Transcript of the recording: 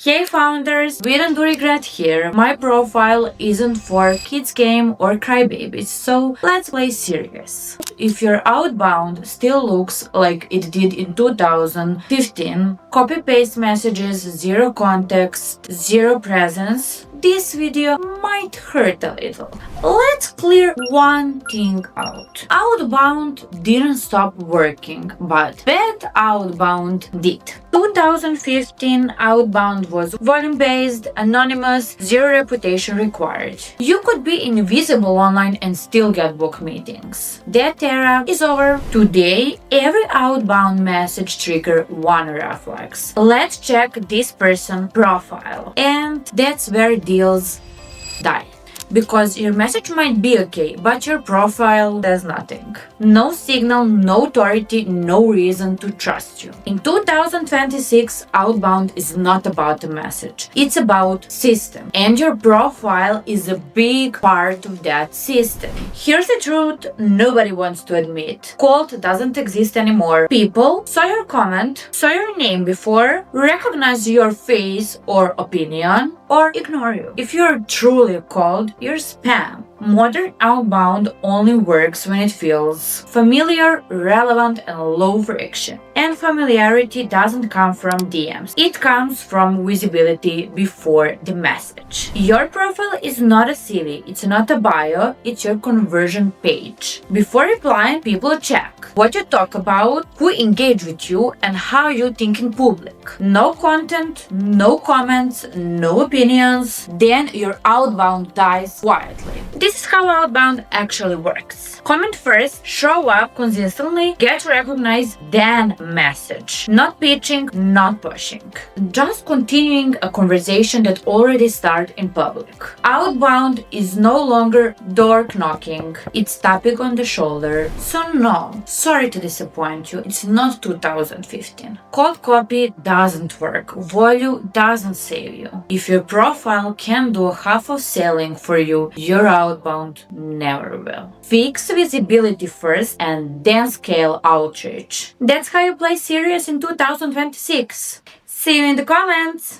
Hey founders, we don't regret here. My profile isn't for kids game or crybabies, so let's play serious. If your outbound still looks like it did in 2015, copy-paste messages, zero context, zero presence, this video might hurt a little. Let's clear one thing out. Outbound didn't stop working, but bad outbound did. 2015 outbound was volume-based, anonymous, zero reputation required. You could be invisible online and still get book meetings. That era is over. Today, every outbound message triggers one red flag. Let's check this person's profile. And that's where deals die. Because your message might be okay, but your profile does nothing. No signal, no authority, no reason to trust you. In 2026, outbound is not about the message. It's about system. And your profile is a big part of that system. Here's the truth nobody wants to admit. Cold doesn't exist anymore. People saw your comment, saw your name before, recognize your face or opinion, or ignore you. If you're truly cold, you're spam. Modern outbound only works when it feels familiar, relevant, and low friction. And familiarity doesn't come from DMs. It comes from visibility before the message. Your profile is not a CV, it's not a bio, it's your conversion page. Before replying, people check what you talk about, who engage with you, and how you think in public. No content, no comments, no opinions, then your outbound dies quietly. This is how outbound actually works. Comment first, show up consistently, get recognized, then message. Not pitching, not pushing. Just continuing a conversation that already started in public. Outbound is no longer door knocking, it's tapping on the shoulder. So no, sorry to disappoint you, it's not 2015. Cold copy doesn't work, volume doesn't save you. If your profile can do half of selling for you, your outbound never will. Fix visibility first and then scale outreach. That's how you play serious in 2026. See you in the comments!